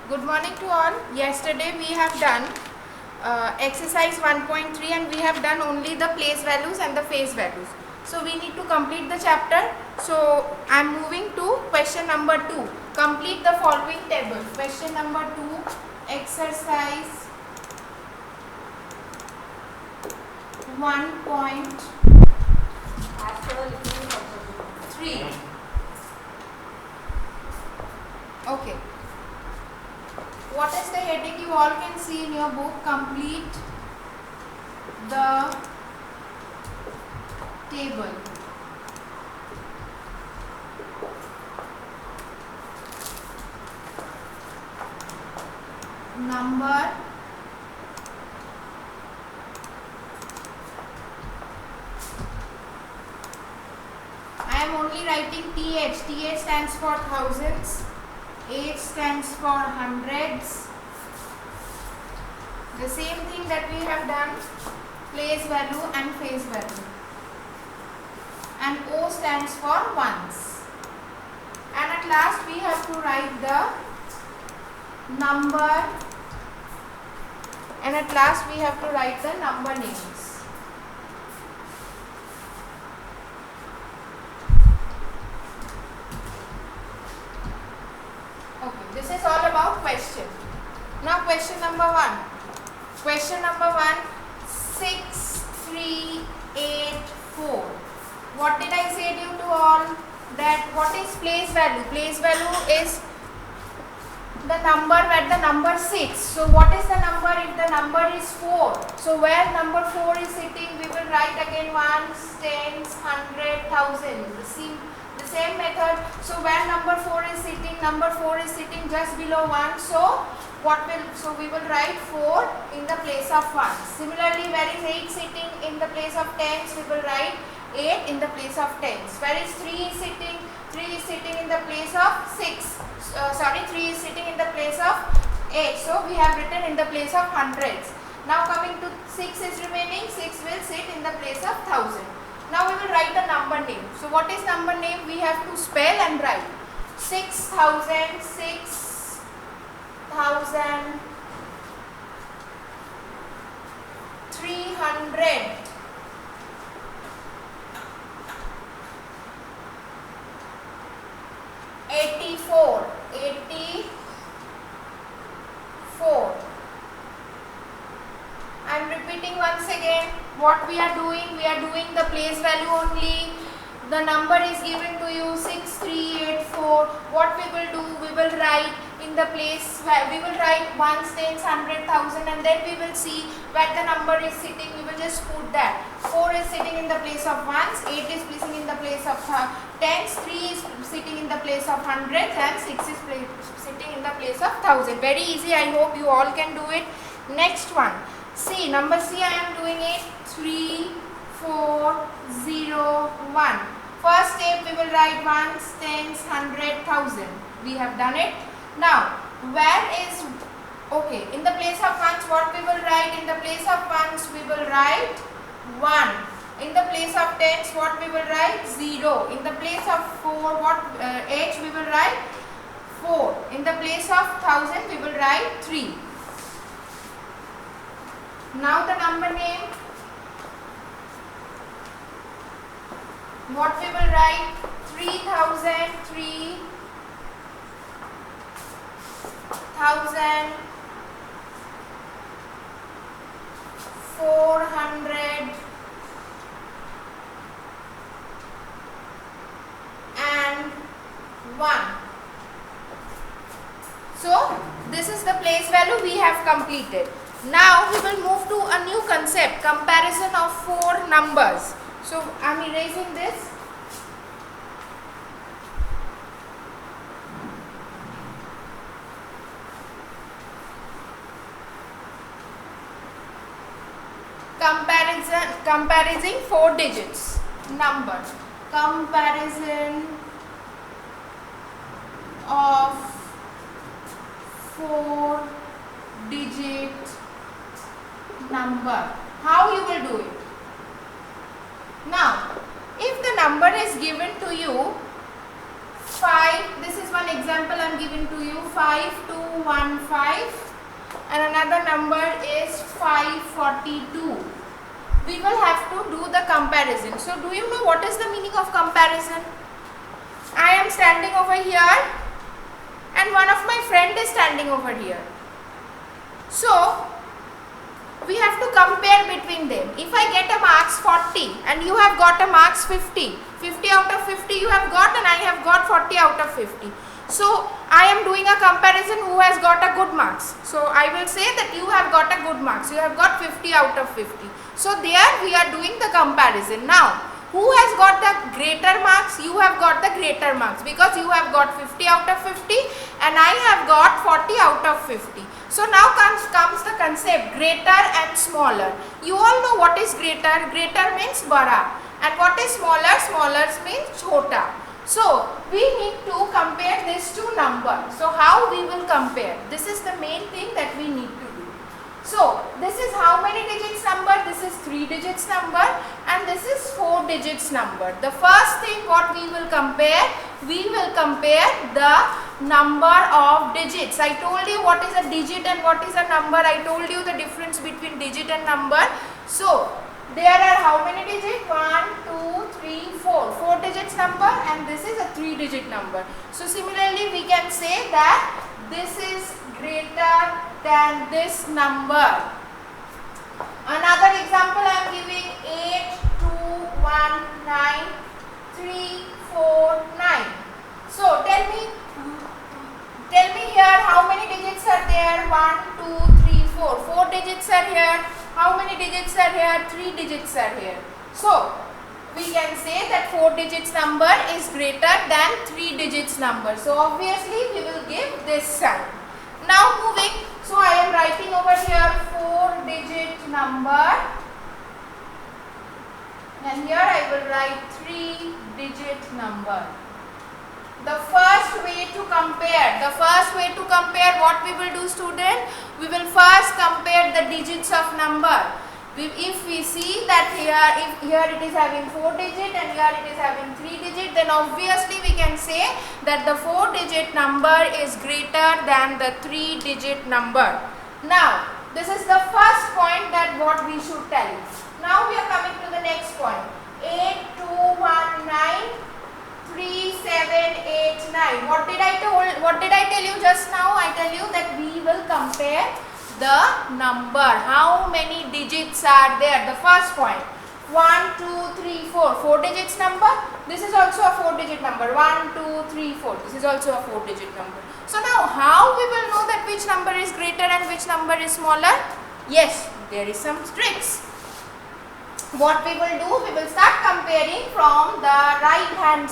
Good morning to all. Yesterday we have done exercise 1.3 and we have done only the place values and the phase values. So we need to complete the chapter. So I am moving to question number 2. Complete the following table. Question number 2, exercise 1.3. Okay. What is the heading? You all can see in your book. Complete the table. Number I am only writing TH. TH stands for thousands. H stands for hundreds. The same thing that we have done, place value and phase value. And O stands for ones. And at last we have to write the number. And at last we have to write the number names. Okay, this is all about question. Now question number 1. Question number 1, 6384. What did I say to you to all? That what is place value? Place value is the number where the number sits. So what is the number if the number is 4? So where number 4 is sitting, we will write again ones, tens, 100, 1000. The same method. So where number 4 is sitting just below 1. So we will write 4 in the place of 1. Similarly, where is 8 sitting in the place of tens, we will write 8 in the place of tens. Where is 3 is sitting? 3 is sitting in the place of 6. 3 is sitting in the place of 8. So we have written in the place of hundreds. Now coming to 6 is remaining. 6 will sit in the place of 1000. Now we will write the number name. So what is number name? We have to spell and write. 6000, 6,000, 300, 84. I am repeating once again what we are doing. We are doing the place value only. The number is given to you 6384. What we will do, we will write in the place where we will write ones, tens, 100, 1000, and then we will see where the number is sitting. We will just put that. 4 is sitting in the place of ones, 8 is sitting in the place of tens, 3 is sitting in the place of hundreds, and 6 is sitting in the place of 1000. Very easy. I hope you all can do it. Next one. C. Number C I am doing it. 3401. First step we will write ones, tens, 100, 1000. We have done it. Now where is in the place of ones, what we will write? In the place of ones we will write 1. In the place of tens, what we will write? 0. In the place of 4, H we will write 4. In the place of 1000 we will write 3. Now the number name, what we will write? 3000, 400 and 1. So this is the place value we have completed. Now we will move to a new concept, comparison of 4 numbers. So I am erasing this. Comparing 4 digits number. Comparison of 4-digit number. How you will do it? Now, if the number is given to you 5, this is one example I am giving to you, 5215 and another number is 542. We will have to do the comparison. So do you know what is the meaning of comparison? I am standing over here and one of my friend is standing over here. So we have to compare between them. If I get a marks 40 and you have got a marks 50, 50 out of 50 you have got and I have got 40 out of 50. So I am doing a comparison who has got a good marks. So I will say that you have got a good marks. You have got 50 out of 50. So there we are doing the comparison. Now who has got the greater marks? You have got the greater marks because you have got 50 out of 50 and I have got 40 out of 50. So now comes the concept greater and smaller. You all know what is greater. Greater means bada and what is smaller? Smaller means chota. So we need to compare these two numbers. So how we will compare? This is the main thing that we need to do. So this is how many digits number? This is 3 digits number and this is 4 digits number. The first thing what we will compare the number of digits. I told you what is a digit and what is a number. I told you the difference between digit and number. So there are how many digits? 1, 2, 3, 4. 4 digits number and this is a 3 digit number. So similarly we can say that this is greater than this number. Another example I am giving 8, 2, 1, 9, 3, 4, 9. So tell me here how many digits are there? 1, 2, 3, 4. 4 digits are here. How many digits are here? 3 digits are here. So we can say that 4 digits number is greater than 3 digits number. So obviously we will give this sign. Now moving, so I am writing over here 4 digit number and here I will write 3 digit number. The first way to compare, what we will do student? We will first compare the digits of number. If we see that here it is having 4 digit and here it is having 3 digit, then obviously we can say that the 4 digit number is greater than the 3 digit number. Now this is the first point that what we should tell. Now we are coming to the next point. 8, 2, 1, 9, 3, 7, 8, 9. What did I tell you just now? I tell you that we will compare the number. How many digits are there? The first point. 1, 2, 3, 4. 4 digits number. This is also a 4 digit number. 1, 2, 3, 4. This is also a 4 digit number. So now how we will know that which number is greater and which number is smaller? Yes, there is some tricks. What we will do? We will start comparing from the right hand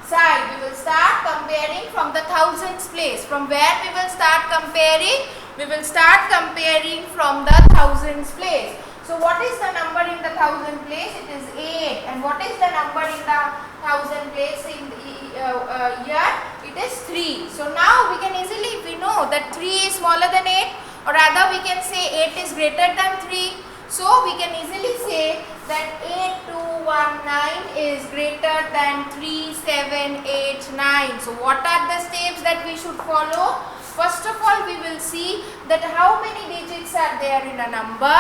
side. We will start comparing from the thousands place. From where we will start comparing? We will start comparing from the thousands place. So what is the number in the thousand place? It is 8. And what is the number in the thousand place in the here? It is 3. So now we can easily, we know that 3 is smaller than 8, or rather we can say 8 is greater than 3. So we can easily say that 8, 2, 1, 9 is greater than 3, 7, 8, 9. So what are the steps that we should follow? First of all, we will see that how many digits are there in a number.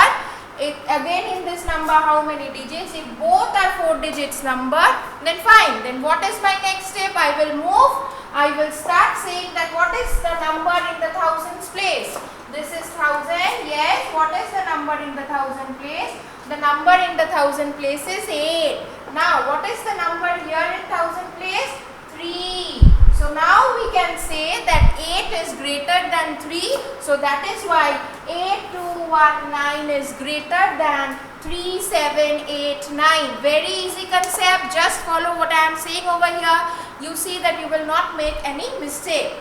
Again in this number how many digits? If both are 4 digits number, then fine. Then what is my next step? I will move. I will start saying that what is the number in the thousands place? This is 1000. Yes. What is the number in the thousand place? The number in the thousand place is 8. Now what is the number here in thousand place? 3. So now we can say that 8 is greater than 3. So that is why 8, 2, 1, 9 is greater than 3, 7, 8, 9. Very easy concept. Just follow what I am saying over here. You see that you will not make any mistake.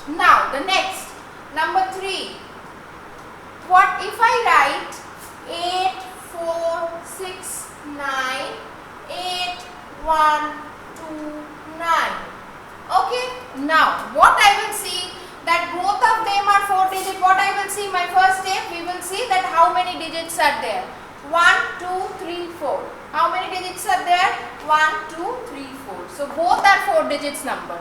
Now the next, number 3. What if I write 8, 4, 6, 9, 8, 1, 2, 9. Okay. Now what I will see that both of them are 4 digit. What I will see, my first step, we will see that how many digits are there. 1, 2, 3, 4. How many digits are there? 1, 2, 3, 4. good. So both are 4 digits number.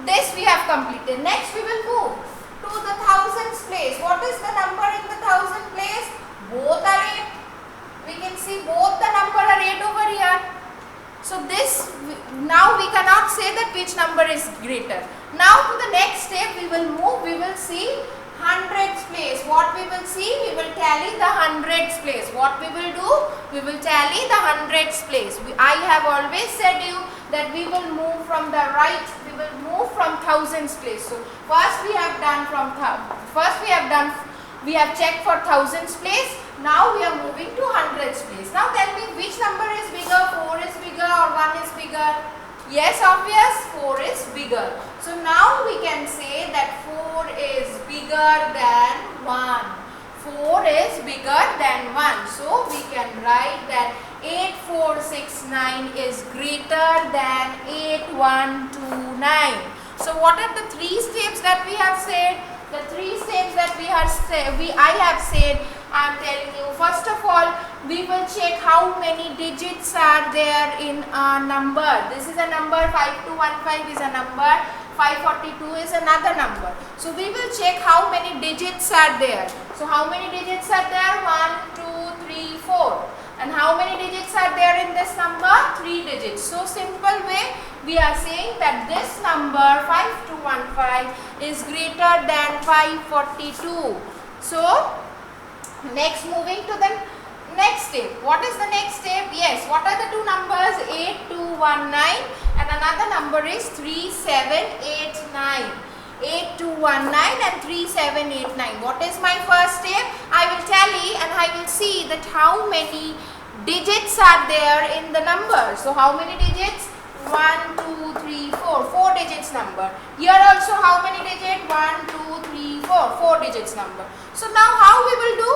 This we have completed. Next we will move to the thousands place. What is the number in the thousand place? Both are 8. We can see both the number are 8 over here. So this, now we cannot say that which number is greater. Now to the next step we will move, we will see hundreds place. What we will see? We will tally the hundreds place. What we will do? We will tally the hundreds place. I have always said you that we will move from the right, we will move from thousands place. So first we have checked for thousands place. Now we are moving to hundreds place. Now tell me which number is bigger, 4 is bigger or 1 is bigger? Yes, obvious, 4 is bigger. So now we can say that 4 is bigger than 1. 4 is bigger than 1. So we can write that 8469 is greater than 8129. So what are the 3 steps that we have said? The 3 steps that I have said, I am telling you. First of all, we will check how many digits are there in a number. This is a number, 5215 is a number, 542 is another number. So we will check how many digits are there. So how many digits are there? 1, 2, 3, 4. And how many digits are there in this number? 3 digits. So simple way, we are saying that this number 5215 is greater than 542. So next, moving to the next step. What is the next step? Yes, what are the two numbers? 8219 and another number is 3789. 8219 and 3789. What is my first step? I will tally and I will see that how many digits are there in the number. So how many digits? 1, 2, 3, 4. 4 digits number. Here also how many digits? 1, 2, 3, 4. 4 digits number. So now how we will do?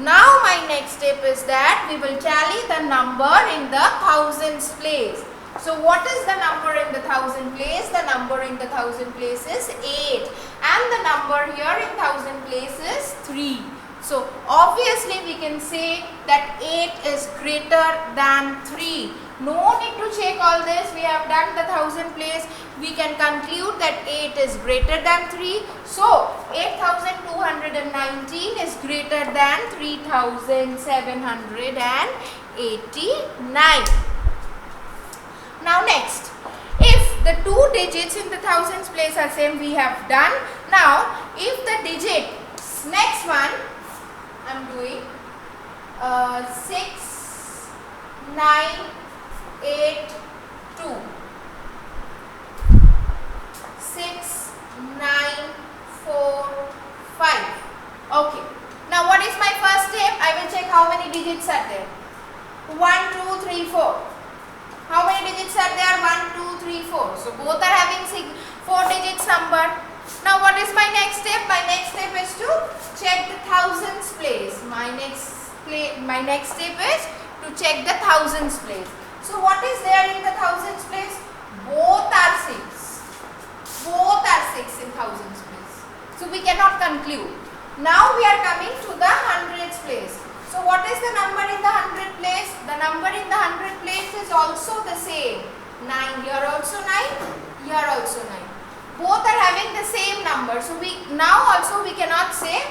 Now my next step is that we will tally the number in the thousands place. So what is the number in the thousand place? The number in the thousand place is 8 and the number here in thousand place is 3. So obviously we can say that 8 is greater than 3. No need to check all this. We have done the thousand place. We can conclude that 8 is greater than 3. So 8219 is greater than 3789. Now next, if the two digits in the thousands place are same, we have done. Now if the digit, next one I am doing 6982. 6945. Okay. Now what is my first step? I will check how many digits are there. 1, 2, 3, 4. How many digits are there? 1, 2, 3, 4. So both are having 4 digits number. Now what is my next step? My next step is to check the thousands place. My next step is to check the thousands place. So what is there in the thousands place? Both are 6. Both are 6 in thousands place. So we cannot conclude. Now we are coming to the hundreds place. So what is the number in the 100 place? The number in the 100 place is also the same. 9. Here also 9. Here also 9. Both are having the same number. So now also we cannot say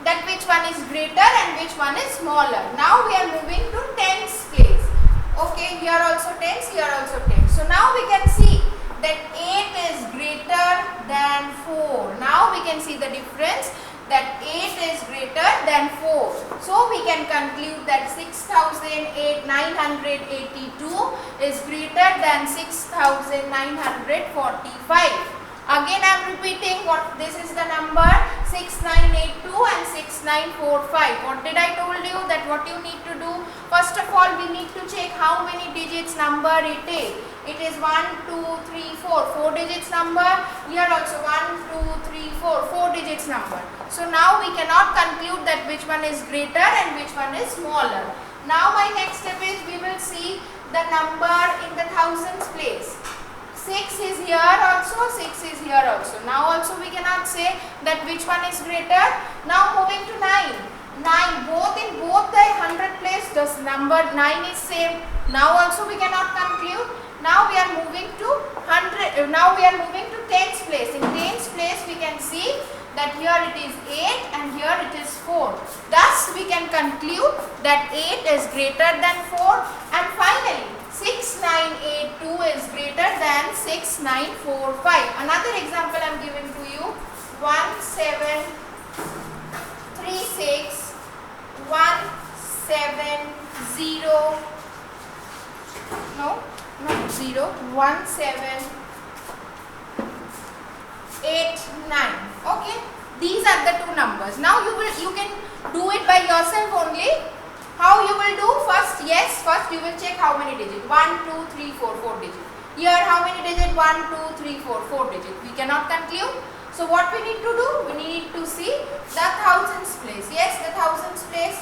that which one is greater and which one is smaller. Now we are moving to tens place. Okay, here also tens, here also tens. So now we can see that 8 is greater than 4. Now we can see the difference, that 8 is greater than 4. So we can conclude that 6982 is greater than 6945. Again I am repeating what this is the number 6982 and 6945. What did I told you? That what you need to do? First of all we need to check how many digits number it is. It is 1, 2, 3, 4. 4 digits number. Here also 1, 2, 3, 4. 4 digits number. So now we cannot conclude that which one is greater and which one is smaller. Now my next step is we will see the number in the thousands place. 6 is here also, 6 is here also. Now also we cannot say that which one is greater. Now moving to 9. 9, both in both the 100 place, the number 9 is same. Now also we cannot conclude. Now we are moving to now we are moving to tens place. In tens place we can see that here it is 8 and here it is 4. Thus we can conclude that 8 is greater than 4, and finally 6982 is greater than 6945. Another example I am giving to you. 1736 170 no not 0 1789. Okay, these are the two numbers. Now you can do it by yourself only. How you will do? First you will check how many digits. 1 2 3 4 4 digits. Here how many digits? 1 2 3 4 4 digits. We cannot conclude. So what we need to do? We need to see the thousands place. Yes, the thousands place.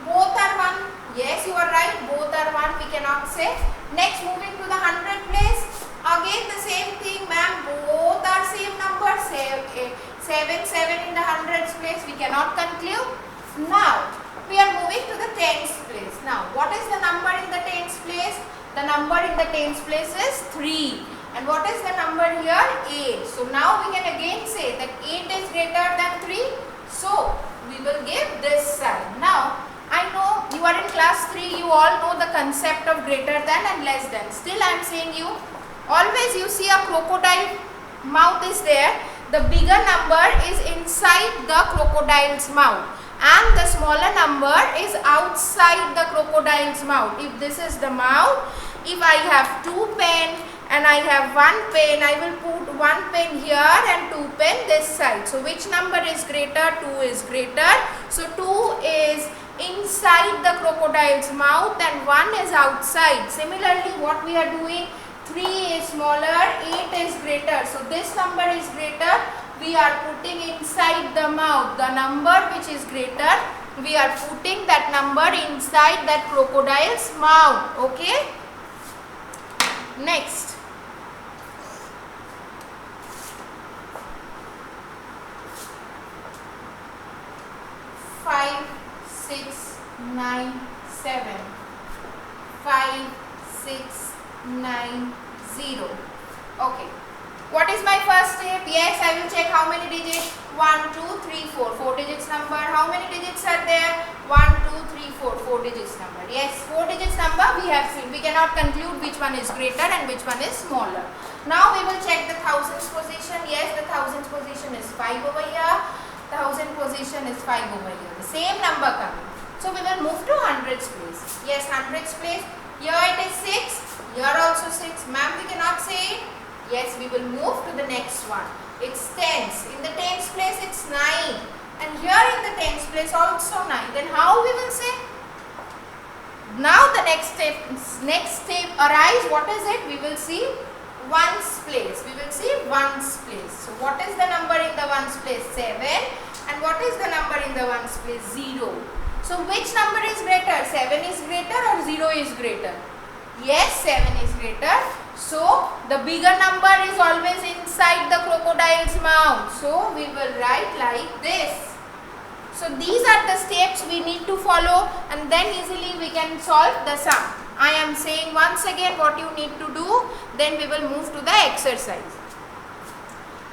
Both are 1. Yes, you are right. Both are 1. We cannot say. Next, moving to the hundred place. Again the same thing, ma'am. Both are same number. 7 in the hundreds place. We cannot conclude. Now we are moving to the tens place. Now what is the number in the tens place? The number in the tens place is 3. And what is the number here? 8. So now we can again say that 8 is greater than 3. So we will give this sign. Now I know you are in class 3. You all know the concept of greater than and less than. Still I am saying you, always you see a crocodile mouth is there. The bigger number is inside the crocodile's mouth and the smaller number is outside the crocodile's mouth. If this is the mouth, if I have 2 pen and I have 1 pen, I will put 1 pen here and 2 pen this side. So which number is greater? 2 is greater. So 2 is inside the crocodile's mouth and 1 is outside. Similarly, what we are doing? 3 is smaller, 8 is greater. So this number is greater. We are putting inside the mouth. The number which is greater, we are putting that number inside that crocodile's mouth. Okay. Next. 5 6 9 7 5 6 9 0. Okay. What is my first step? Yes, I will check how many digits. 1 2 3 4. 4 digits number. How many digits are there? 1 2 3 4. 4 digits number. Yes, 4 digits number we have seen. We cannot conclude which one is greater and which one is smaller. Now we will check the thousands position. Yes, the thousands position is 5 over here. Thousand position is 5 over here. The same number coming. So we will move to hundreds place. Yes, hundreds place. Here it is 6. Here also 6. Ma'am, we cannot say it. Yes, we will move to the next one. It's tens. In the tens place it's 9. And here in the tens place also 9. Then how we will say? Now the next step arise. What is it? We will see ones place. We will see ones place. So what is the number in the ones place? 7. And what is the number in the ones place? 0. So which number is greater? 7 is greater or 0 is greater? Yes, 7 is greater. So the bigger number is always inside the crocodile's mouth. So we will write like this. So these are the steps we need to follow and then easily we can solve the sum. I am saying once again what you need to do, then we will move to the exercise.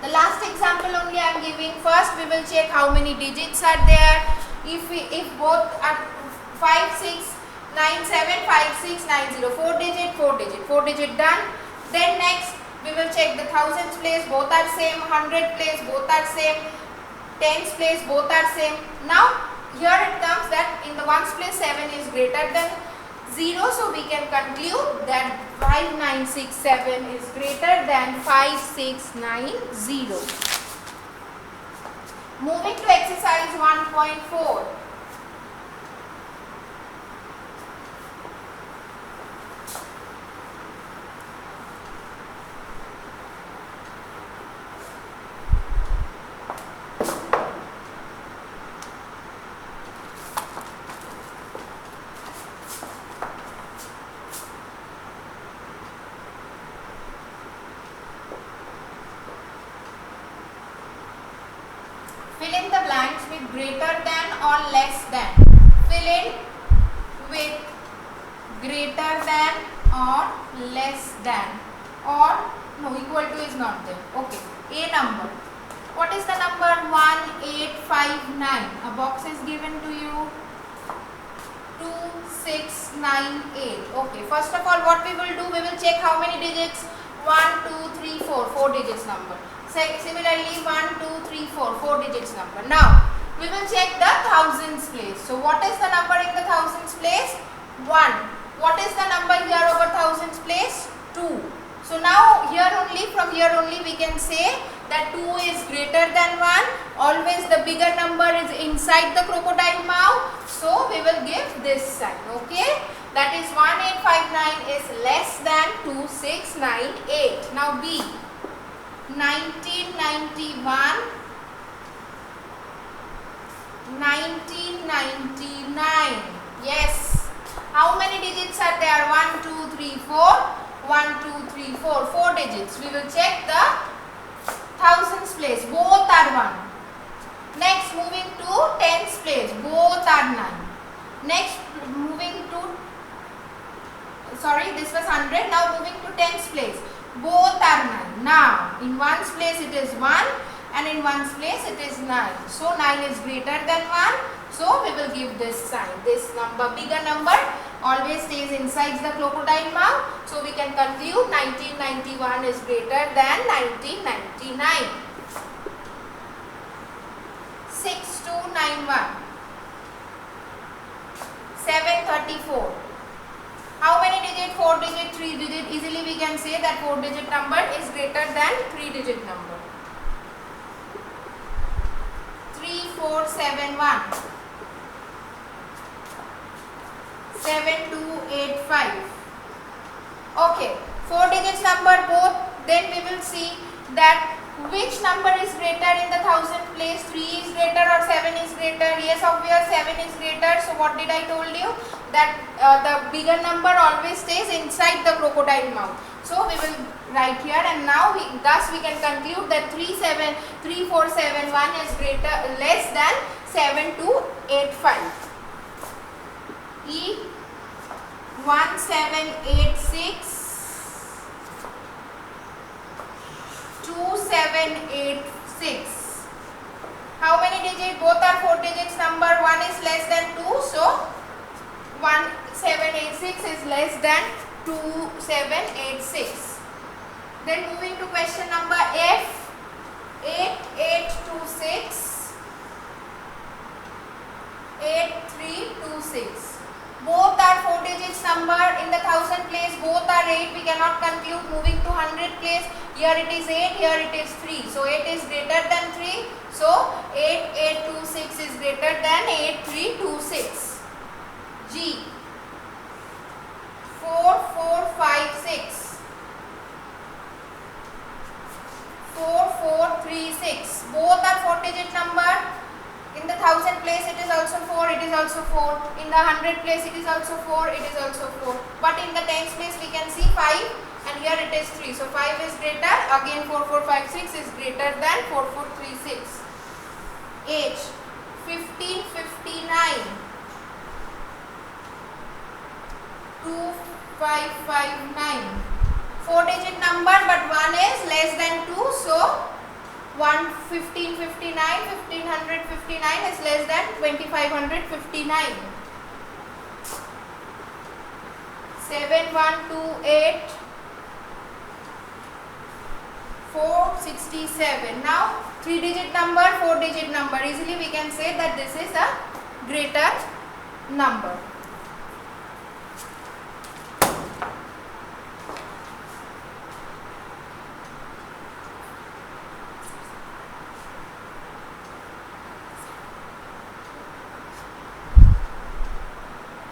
The last example only I am giving. First we will check how many digits are there. If both are 5 6 9 7 5 6 9 0, 4 digit done. Then next we will check the thousands place, both are same. 100 place, both are same. Tens place, both are same. Now here it comes that in the ones place 7 is greater than 0, so we can conclude that 5967 is greater than 5690. Moving to exercise 1.4. Fill in the blanks with greater than or less than. Fill in with greater than or less than, or no, equal to is not there. Okay, a number. What is the number? 1859. A box is given to you. 2698. Okay, first of all, what we will do, we will check how many digits. 1 2 3 4, 4 digits number. Similarly 1 2 3 4, 4 digits number. Now we will check the thousands place. So what is the number in the thousands place? 1. What is the number here over thousands place? 2. So now here only, from here only we can say that 2 is greater than 1. Always the bigger number is inside the crocodile mouth. So we will give this sign. Okay. That is 1859 is less than 2698. Now B. 1991. 1999. Yes. How many digits are there? 1 2 3 4. 1 2 3 4, 4 digits. We will check the thousands place. Both are 1. Next, moving to tens place. Both are 9. Next, moving to, sorry, this was 100. Now moving to tens place. Both are 9. Now in ones place it is 1 and in ones place it is 9. So 9 is greater than 1. So we will give this sign. This number, bigger number, always stays inside the crocodile mouth. So we can conclude 1991 is greater than 1999. 6291. 734. How many digit? 4 digit, 3 digit. Easily we can say that 4 digit number is greater than 3 digit number. 3471. 7285. Okay, 4 digits number both. Then we will see that which number is greater in the thousand place. 3 is greater or 7 is greater? Yes, obvious, 7 is greater. So what did I told you? That the bigger number always stays inside the crocodile mouth. So we will write here, and now thus we can conclude that 3471 is less than 7285. E 1786 2786. How many digits? Both are 4 digits number. 1 is less than 2. So 1786 is less than 2786. Then moving to question number F. 8826 8326. Both are 4 digits number. In the thousand place both are 8. We cannot conclude. Moving to 100 place, here it is 8, here it is 3. So 8 is greater than 3. So 8826 is greater than 8326. G. 4456. 4436. Both are 4 digit number. In the thousand place it is also 4, it is also 4. In the 100 place it is also 4, it is also 4. But in the tens place we can see 5 and here it is 3. So 5 is greater, again 4456 is greater than 4436. Age 1559. 2559. 4 digit number, but 1 is less than 2. So 1559 1559 is less than 2559. 7128 467. Now 3 digit number, 4 digit number. Easily we can say that this is a greater number.